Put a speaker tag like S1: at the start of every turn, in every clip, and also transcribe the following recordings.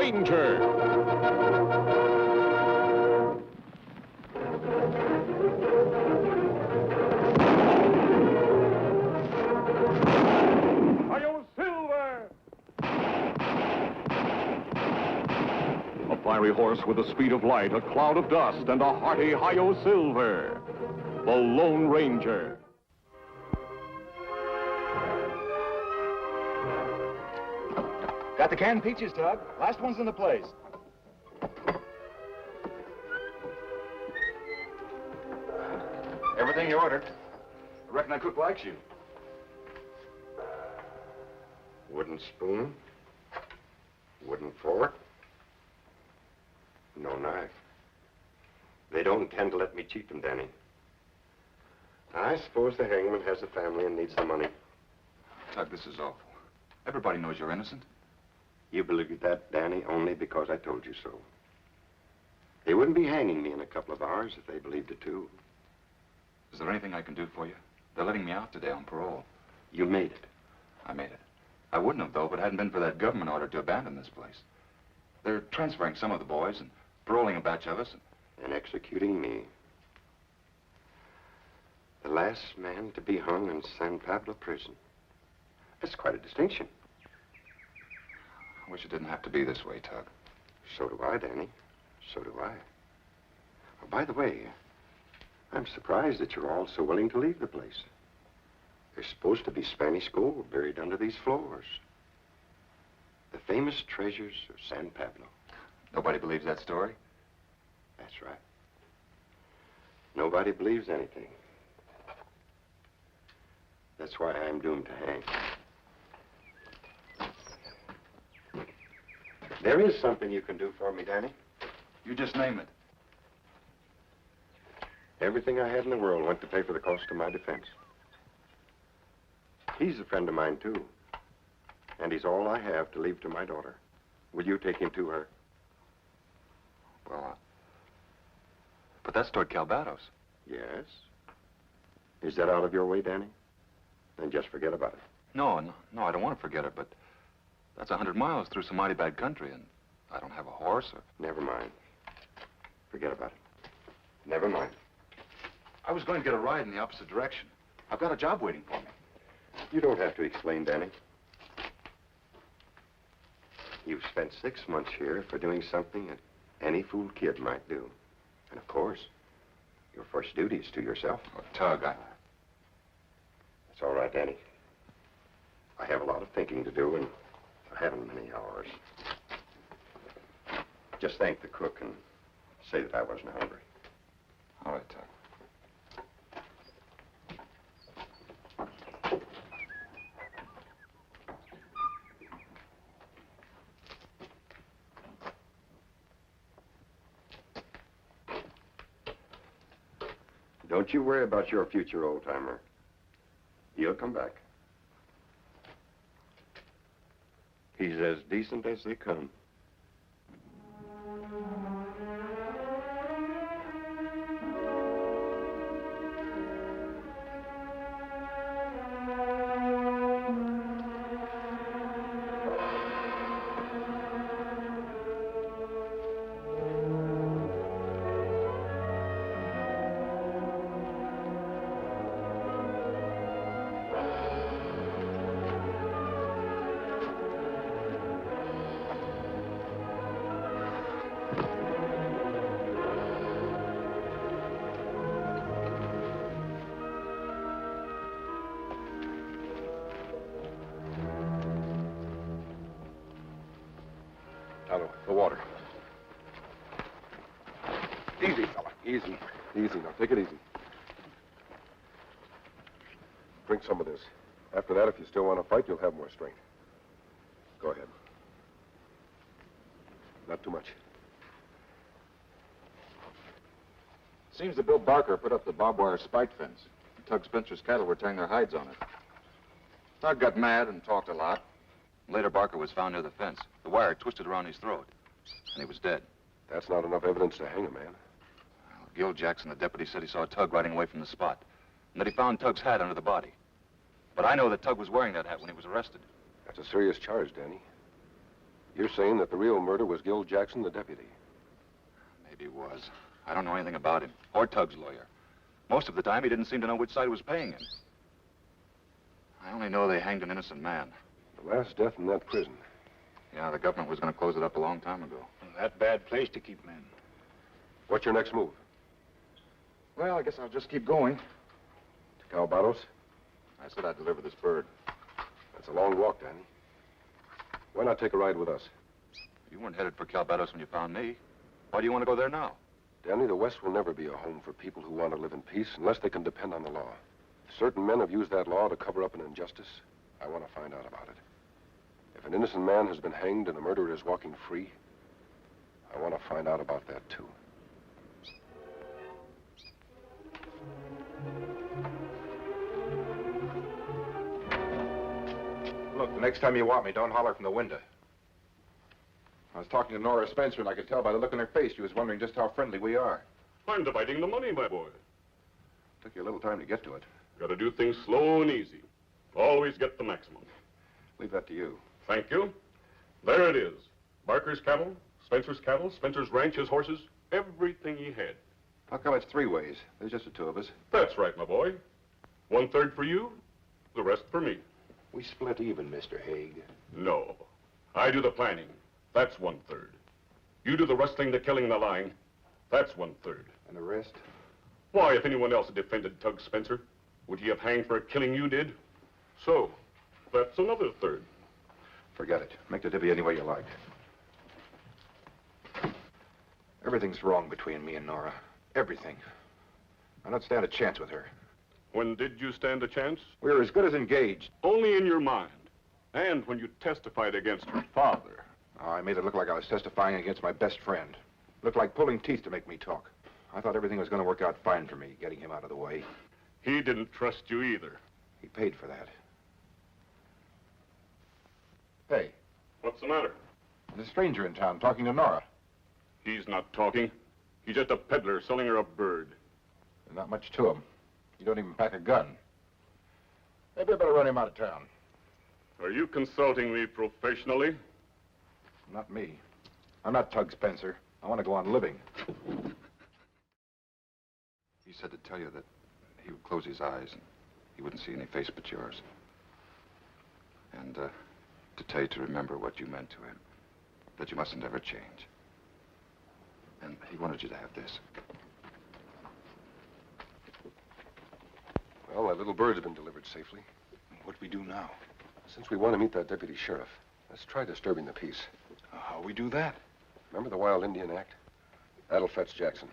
S1: Ranger. A fiery horse with the speed of light, a cloud of dust, and a hearty Hi-Yo Silver. The Lone Ranger.
S2: Got the canned peaches, Tug. Last one's in the place. Everything you ordered. I reckon that cook likes you.
S3: Wooden spoon, wooden fork, no knife. They don't intend to let me cheat them, Danny. I suppose the hangman has a family and needs the money.
S2: Tug, this is awful. Everybody knows you're innocent.
S3: You believe that, Danny, only because I told you so. They wouldn't be hanging me in a couple of hours if they believed it, too.
S2: Is there anything I can do for you? They're letting me out today on parole.
S3: You made it.
S2: I made it. I wouldn't have, though, if it hadn't been for that government order to abandon this place. They're transferring some of the boys and paroling a batch of us.
S3: And executing me. The last man to be hung in San Pablo prison. That's quite a distinction.
S2: I wish it didn't have to be this way, Tug.
S3: So do I, Danny. So do I. Oh, by the way, I'm surprised that you're all so willing to leave the place. There's supposed to be Spanish gold buried under these floors. The famous treasures of San Pablo.
S2: Nobody believes that story?
S3: That's right. Nobody believes anything. That's why I'm doomed to hang. There is something you can do for me, Danny.
S2: You just name it.
S3: Everything I had in the world went to pay for the cost of my defense. He's a friend of mine, too. And he's all I have to leave to my daughter. Will you take him to her?
S2: Well, but that's toward Calvados.
S3: Yes. Is that out of your way, Danny? Then just forget about it.
S2: No, I don't want to forget it, but that's 100 miles through some mighty bad country, and I don't have a horse or...
S3: Never mind. Forget about it. Never mind.
S2: I was going to get a ride in the opposite direction. I've got a job waiting for me.
S3: You don't have to explain, Danny. You've spent 6 months here for doing something that any fool kid might do. And of course, your first duty is to yourself.
S2: Oh, Tug,
S3: It's all right, Danny. I have a lot of thinking to do, and I haven't many hours. Just thank the cook and say that I wasn't hungry.
S2: All right, Tug.
S3: Don't you worry about your future old-timer. He'll come back. He's as decent as they come.
S4: The water. Easy, fella. Easy. Easy. Now, take it easy. Drink some of this. After that, if you still want to fight, you'll have more strength. Go ahead. Not too much.
S2: Seems that Bill Barker put up the barbed wire spike fence. Tug Spencer's cattle were tearing their hides on it. Tug got mad and talked a lot. Later, Barker was found near the fence. The wire twisted around his throat, and he was dead.
S4: That's not enough evidence to hang a man.
S2: Well, Gil Jackson, the deputy, said he saw Tug riding away from the spot, and that he found Tug's hat under the body. But I know that Tug was wearing that hat when he was arrested.
S4: That's a serious charge, Danny. You're saying that the real murder was Gil Jackson, the deputy?
S2: Maybe it was. I don't know anything about him, or Tug's lawyer. Most of the time, he didn't seem to know which side was paying him. I only know they hanged an innocent man.
S4: The last death in that prison.
S2: Yeah, the government was going to close it up a long time ago.
S5: That bad place to keep men.
S4: What's your next move?
S2: Well, I guess I'll just keep going.
S4: To Calvados?
S2: I said I'd deliver this bird.
S4: That's a long walk, Danny. Why not take a ride with us?
S2: You weren't headed for Calvados when you found me. Why do you want to go there now?
S4: Danny, the West will never be a home for people who want to live in peace unless they can depend on the law. Certain men have used that law to cover up an injustice. I want to find out about it. If an innocent man has been hanged and a murderer is walking free, I want to find out about that, too.
S6: Look, the next time you want me, don't holler from the window. I was talking to Nora Spencer, and I could tell by the look on her face she was wondering just how friendly we are.
S1: I'm dividing the money, my boy.
S4: Took you a little time to get to it.
S1: Gotta do things slow and easy. Always get the maximum.
S4: Leave that to you.
S1: Thank you. There it is. Barker's cattle, Spencer's ranch, his horses, everything he had.
S6: How come it's three ways? There's just the two of us.
S1: That's right, my boy. 1/3 for you, the rest for me.
S3: We split even, Mr. Haig.
S1: No. I do the planning. That's 1/3. You do the rustling, the killing, the lying. That's 1/3.
S6: And the rest?
S1: Why, if anyone else had defended Tug Spencer, would he have hanged for a killing you did? So, that's another 1/3.
S6: Forget it. Make the divvy any way you like. Everything's wrong between me and Nora. Everything. I don't stand a chance with her.
S1: When did you stand a chance?
S6: We were as good as engaged.
S1: Only in your mind. And when you testified against her father.
S6: Oh, I made it look like I was testifying against my best friend. Looked like pulling teeth to make me talk. I thought everything was going to work out fine for me, getting him out of the way.
S1: He didn't trust you either.
S6: He paid for that. Hey,
S1: What's the matter?
S6: there's a stranger in town talking to Nora.
S1: He's not talking. He's just a peddler selling her a bird.
S6: There's not much to him. You don't even pack a gun. Maybe I better run him out of town.
S1: Are you consulting me professionally?
S6: Not me. I'm not Tug Spencer. I want to go on living.
S2: He said to tell you that he would close his eyes and he wouldn't see any face but yours. And to tell you to remember what you meant to him, that you mustn't ever change. And he wanted you to have this.
S4: Well, that little bird's been delivered safely.
S5: What we do now?
S4: Since we want to meet that deputy sheriff, let's try disturbing the peace.
S5: How we do that?
S4: Remember the Wild Indian Act? That'll fetch Jackson.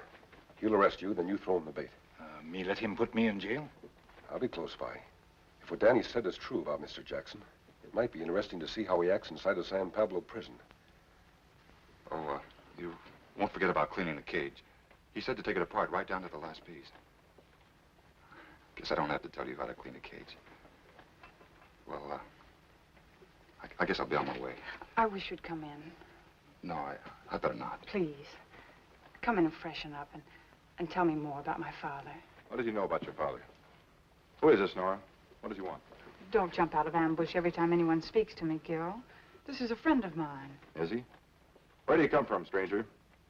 S4: He'll arrest you, then you throw him the bait.
S5: Me let him put me in jail?
S4: I'll be close by. If what Danny said is true about Mr. Jackson, it might be interesting to see how he acts inside a San Pablo prison.
S2: Oh, you won't forget about cleaning the cage. He said to take it apart right down to the last piece. Guess I don't have to tell you how to clean a cage. Well, I guess I'll be on my way.
S7: I wish you'd come in.
S2: No, I better not.
S7: Please. Come in and freshen up and tell me more about my father.
S6: What does he know about your father? Who is this, Nora? What does he want?
S7: Don't jump out of ambush every time anyone speaks to me, Gil. This is a friend of mine.
S6: Is he? Where do you come from, stranger?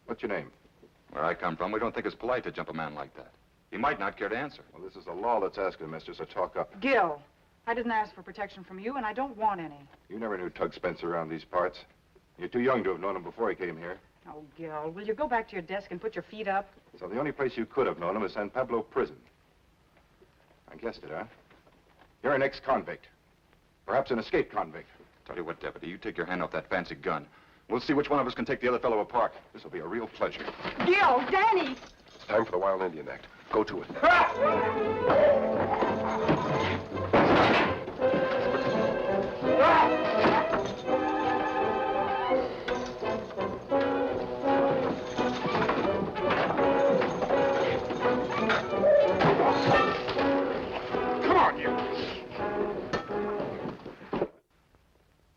S6: What's your name?
S2: Where I come from, we don't think it's polite to jump a man like that. He might not care to answer.
S6: Well, this is the law that's asking, mister, so talk up.
S7: Gil, I didn't ask for protection from you, and I don't want any.
S6: You never knew Tug Spencer around these parts. You're too young to have known him before he came here.
S7: Oh, Gil, will you go back to your desk and put your feet up?
S6: So the only place you could have known him is San Pablo prison. I guessed it, huh? You're an ex-convict. Perhaps an escaped convict.
S2: Tell you what, Deputy, you take your hand off that fancy gun. We'll see which one of us can take the other fellow apart.
S6: This will be a real pleasure.
S7: Gil, Danny!
S4: It's time for the Wild Indian Act. Go to it.
S6: Come on, you!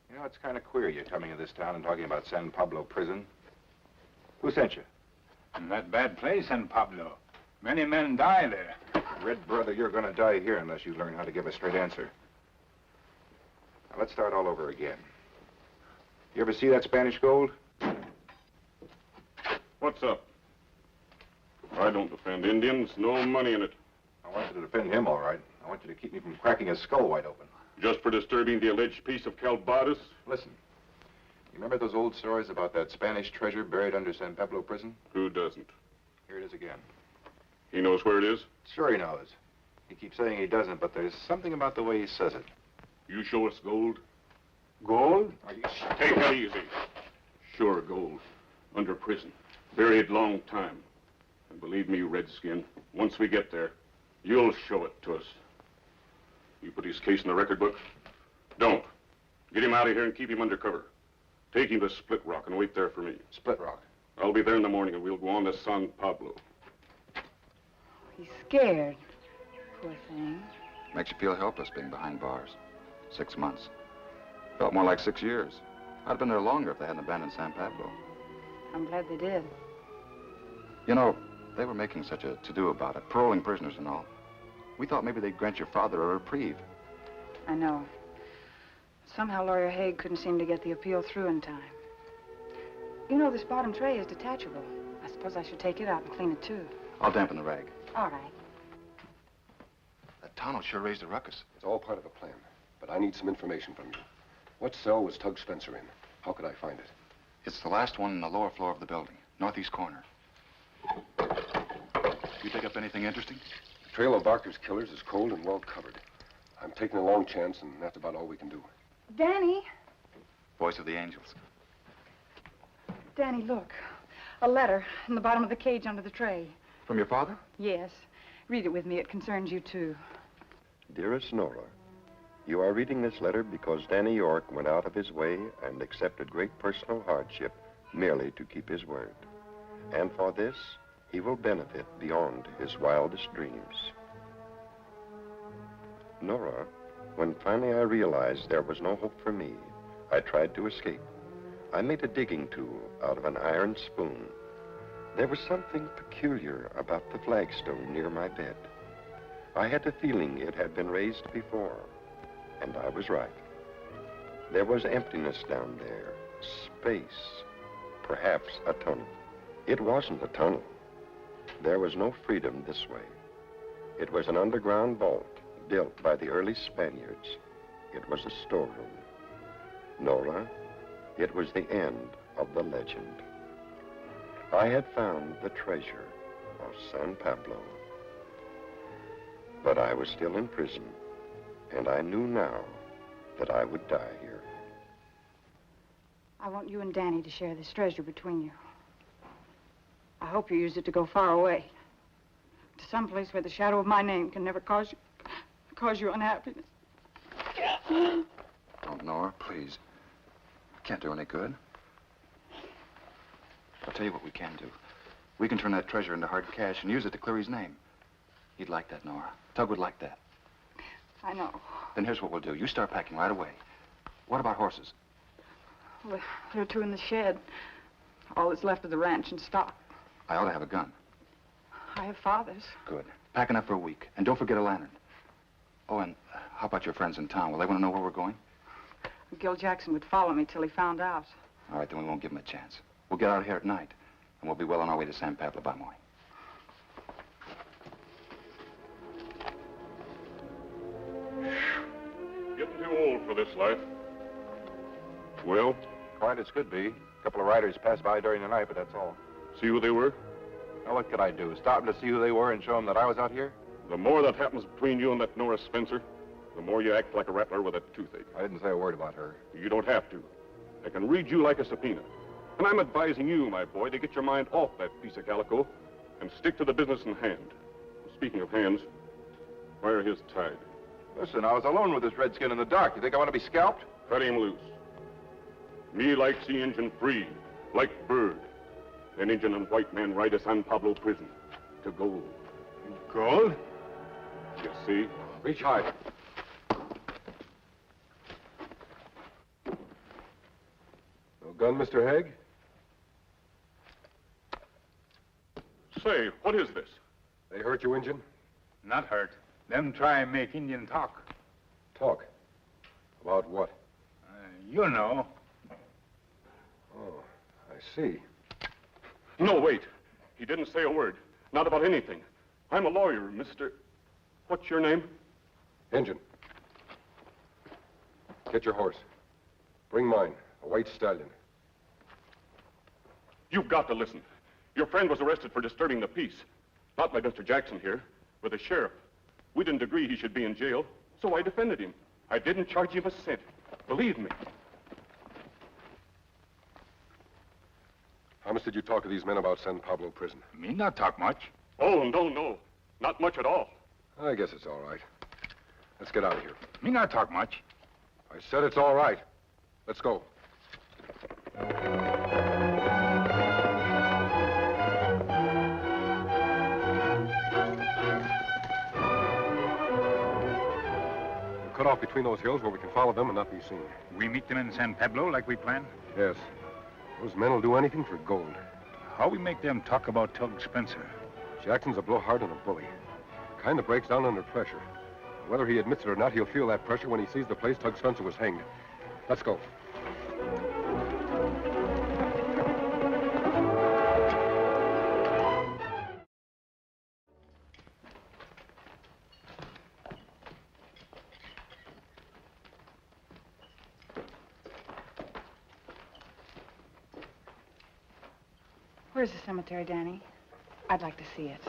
S6: You know, it's kind of queer you coming to this town and talking about San Pablo prison. Who sent you?
S5: In that bad place, San Pablo. Many men die there.
S6: Red brother, you're going to die here unless you learn how to give a straight answer. Now, let's start all over again. You ever see that Spanish gold?
S1: What's up? I don't defend Indians. No money in it.
S6: I want you to defend him, all right. I want you to keep me from cracking his skull wide open.
S1: Just for disturbing the alleged peace of Calvados?
S6: Listen, you remember those old stories about that Spanish treasure buried under San Pablo prison?
S1: Who doesn't?
S6: Here it is again.
S1: He knows where it is?
S6: Sure he knows. He keeps saying he doesn't, but there's something about the way he says it.
S1: You show us gold?
S6: Gold?
S1: Take it easy. Sure, gold. Under prison. Buried long time. And believe me, Redskin, once we get there, you'll show it to us. You put his case in the record book? Don't. Get him out of here and keep him under cover. Take him to Split Rock and wait there for me.
S6: Split Rock?
S1: I'll be there in the morning and we'll go on to San Pablo.
S7: He's scared. Poor thing.
S2: Makes you feel helpless being behind bars. 6 months. Felt more like 6 years. I'd have been there longer if they hadn't abandoned San Pablo.
S7: I'm glad they did.
S2: You know, they were making such a to-do about it, paroling prisoners and all. We thought maybe they'd grant your father a reprieve.
S7: I know. Somehow Lawyer Haig couldn't seem to get the appeal through in time. You know, this bottom tray is detachable. I suppose I should take it out and clean it, too.
S2: I'll dampen the rag.
S7: All right.
S2: That Tonto sure raised a ruckus.
S4: It's all part of a plan, but I need some information from you. What cell was Tug Spencer in? How could I find it?
S2: It's the last one in the lower floor of the building, northeast corner. You pick up anything interesting?
S4: The trail of Barker's killers is cold and well covered. I'm taking a long chance, and that's about all we can do.
S7: Danny.
S2: Voice of the angels.
S7: Danny, look. A letter in the bottom of the cage under the tray.
S2: From your father?
S7: Yes. Read it with me. It concerns you, too.
S3: Dearest Nora, you are reading this letter because Danny York went out of his way and accepted great personal hardship merely to keep his word. And for this, he will benefit beyond his wildest dreams. Nora, when finally I realized there was no hope for me, I tried to escape. I made a digging tool out of an iron spoon. There was something peculiar about the flagstone near my bed. I had a feeling it had been raised before, and I was right. There was emptiness down there, space, perhaps a tunnel. It wasn't a tunnel. There was no freedom this way. It was an underground vault built by the early Spaniards. It was a storeroom. Nora, it was the end of the legend. I had found the treasure of San Pablo. But I was still in prison, and I knew now that I would die here.
S7: I want you and Danny to share this treasure between you. I hope you use it to go far away. To some place where the shadow of my name can never cause you unhappiness.
S2: Oh, Nora, please. Can't do any good. I'll tell you what we can do. We can turn that treasure into hard cash and use it to clear his name. He'd like that, Nora. Tug would like that.
S7: I know.
S2: Then here's what we'll do. You start packing right away. What about horses?
S7: Well, there are 2 in the shed. All that's left of the ranch and stock.
S2: I ought to have a gun.
S7: I have Father's.
S2: Good. Pack enough for a week. And don't forget a lantern. Oh, and how about your friends in town? Will they want to know where we're going?
S7: Gil Jackson would follow me till he found out.
S2: All right, then we won't give him a chance. We'll get out of here at night, and we'll be well on our way to San Pablo by morning.
S1: Getting too old for this life. Well,
S6: Quiet as could be. A couple of riders passed by during the night, but that's all.
S1: see who they were?
S6: Now, what could I do? Stop them to see who they were and show them that I was out here?
S1: The more that happens between you and that Nora Spencer, the more you act like a rattler with a toothache.
S6: I didn't say a word about her.
S1: You don't have to. I can read you like a subpoena. And I'm advising you, my boy, to get your mind off that piece of calico and stick to the business in hand. Speaking of hands, where are his tied?
S6: Listen, I was alone with this redskin in the dark. You think I want to be scalped?
S1: Cut him loose. Me like see Injun free, like bird. Then Injun and white man ride to San Pablo prison to gold.
S6: Gold?
S1: You see?
S6: Reach high.
S4: No gun, Mr. Haig?
S1: Say, what is this?
S4: They hurt you, Injun?
S5: Not hurt. Them try and make Indian talk.
S4: Talk. About what?
S5: You know.
S4: Oh, I see.
S1: No, wait. He didn't say a word. Not about anything. I'm a lawyer, Mr. What's your name?
S4: Injun. Get your horse. Bring mine, a white stallion.
S1: You've got to listen. Your friend was arrested for disturbing the peace. Not by Mr. Jackson here, but the sheriff. We didn't agree he should be in jail, so I defended him. I didn't charge him a cent. Believe me.
S4: How much did you talk to these men about San Pablo prison?
S5: Me not talk much.
S1: Oh, no. Not much at all.
S4: I guess it's all right. Let's get out of here.
S5: Me not talk much.
S4: I said it's all right. Let's go. We'll cut off between those hills where we can follow them and not be seen.
S5: We meet them in San Pablo like we planned.
S4: Yes. Those men will do anything for gold.
S5: How we make them talk about Tug Spencer?
S4: Jackson's a blowhard and a bully. The kind that breaks down under pressure. Whether he admits it or not, he'll feel that pressure when he sees the place Tug Spencer was hanged. Let's go.
S7: Where's the cemetery, Danny? I'd like to see it.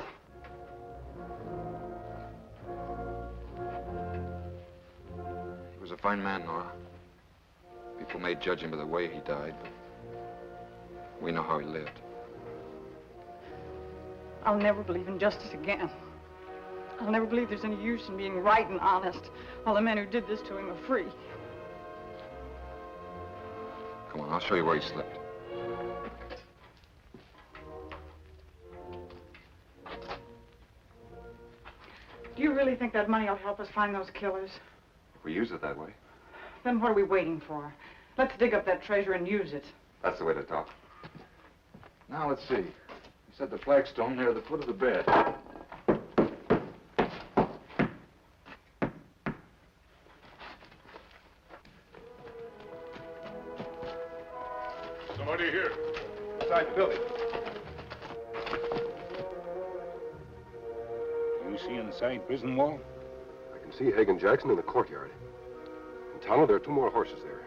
S2: He was a fine man, Nora. People may judge him by the way he died, but we know how he lived.
S7: I'll never believe in justice again. I'll never believe there's any use in being right and honest while the men who did this to him are free.
S2: Come on, I'll show you where he slept.
S7: Do you really think that money will help us find those killers?
S2: If we use it that way,
S7: Then what are we waiting for? Let's dig up that treasure and use it.
S2: that's the way to talk. Now, let's see. He said the flagstone near the foot of the bed.
S1: Somebody here.
S6: Inside the building.
S5: You see inside prison wall?
S4: I can see Hagen Jackson in the courtyard. In Tonto, there are 2 more horses there.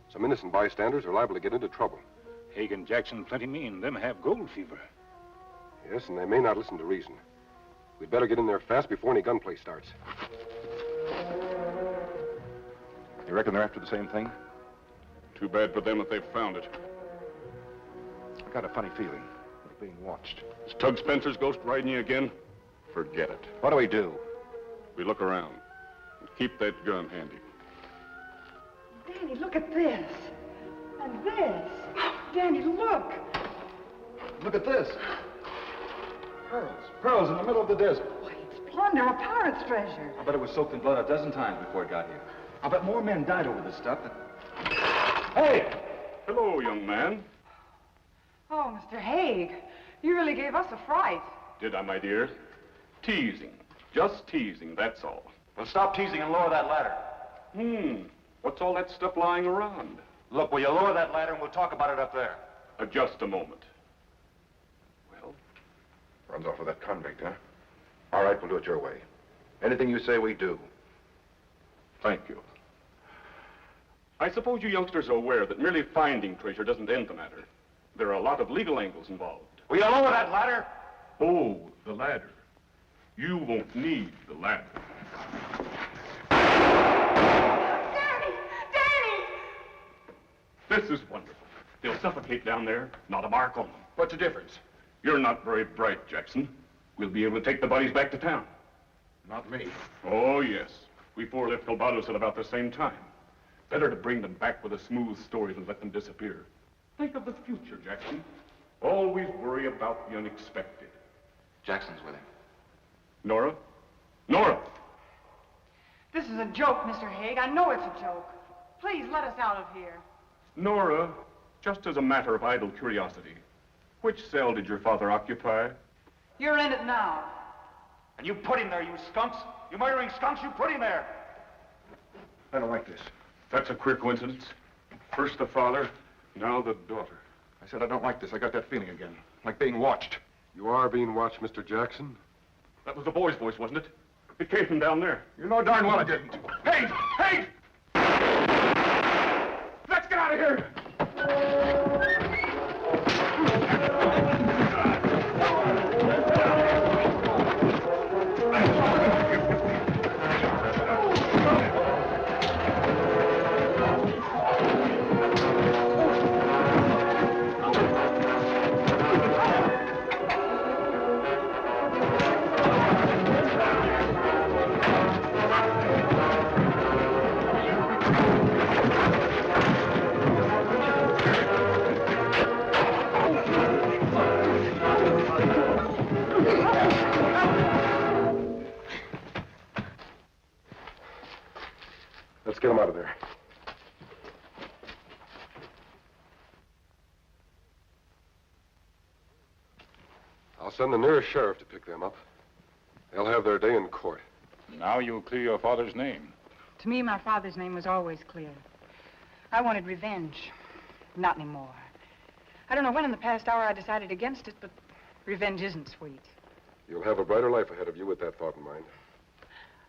S4: Some innocent bystanders are liable to get into trouble.
S5: Hagen Jackson plenty mean. Them have gold fever.
S4: Yes, and they may not listen to reason. We'd better get in there fast before any gunplay starts.
S6: You reckon they're after the same thing?
S1: Too bad for them if they've found it.
S6: I got a funny feeling. We're being watched.
S1: Is Tug Spencer's ghost riding you again? Forget it.
S6: What do we do?
S1: We look around and keep that gun handy.
S7: Danny, look at this. And this. Danny, look.
S6: Look at this. Pearls. Pearls in the middle of the desert.
S7: Why, it's plunder, a pirate's treasure.
S6: I bet it was soaked in blood a dozen times before it got here. I bet more men died over this stuff than... Hey!
S1: Hello, young man.
S7: Oh, Mr. Haig, you really gave us a fright.
S1: Did I, my dear? Teasing. Just teasing, that's all.
S6: Well, stop teasing and lower that ladder.
S1: What's all that stuff lying around?
S6: Look, will you lower that ladder and we'll talk about it up there?
S1: Just a moment. Well?
S6: Runs off with that convict, huh? All right, we'll do it your way. Anything you say, we do.
S1: Thank you. I suppose you youngsters are aware that merely finding treasure doesn't end the matter. There are a lot of legal angles involved.
S6: Will you lower that ladder?
S1: Oh, the ladder. You won't need the ladder.
S7: Danny! Danny!
S1: This is wonderful. They'll suffocate down there, not a mark on them.
S6: What's the difference?
S1: You're not very bright, Jackson. We'll be able to take the bodies back to town.
S6: Not me.
S1: Oh, yes. We 4 left Colbados at about the same time. Better to bring them back with a smooth story than let them disappear. Think of the future, Jackson. Always worry about the unexpected.
S2: Jackson's with him.
S1: Nora? Nora!
S7: This is a joke, Mr. Haig. I know it's a joke. Please let us out of here.
S1: Nora, just as a matter of idle curiosity, which cell did your father occupy?
S7: You're in it now.
S6: And you put him there, you skunks. You murdering skunks, you put him there. I don't like this.
S1: That's a queer coincidence. First the father, Now the daughter.
S6: I said I don't like this. I got that feeling again. Like being watched.
S4: You are being watched, Mr. Jackson.
S1: That was the boy's voice, wasn't it? It came from down there.
S6: You know darn well I didn't. Hey! Hey! Let's get out of here!
S4: Let's get him out of there. I'll send the nearest sheriff to pick them up. They'll have their day in court.
S5: Now you'll clear your father's name.
S7: To me, my father's name was always clear. I wanted revenge. Not anymore. I don't know when in the past hour I decided against it, but revenge isn't sweet.
S4: You'll have a brighter life ahead of you with that thought in mind.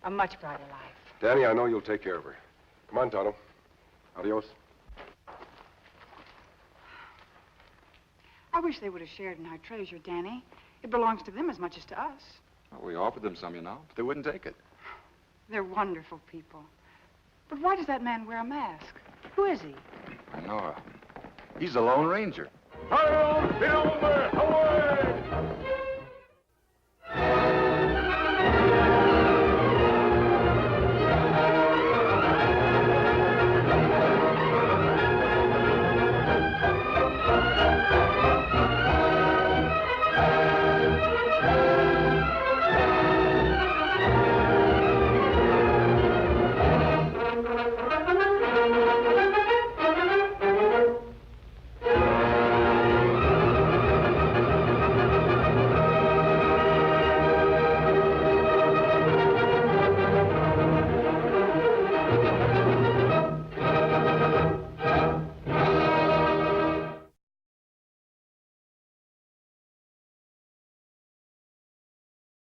S7: A much brighter life.
S4: Danny, I know you'll take care of her. Come on, Tonto. Adios.
S7: I wish they would have shared in our treasure, Danny. It belongs to them as much as to us.
S2: Well, we offered them some, you know, but they wouldn't take it.
S7: They're wonderful people. But why does that man wear a mask? Who is he?
S2: I know. He's the Lone Ranger.
S1: Hail, Silver, away!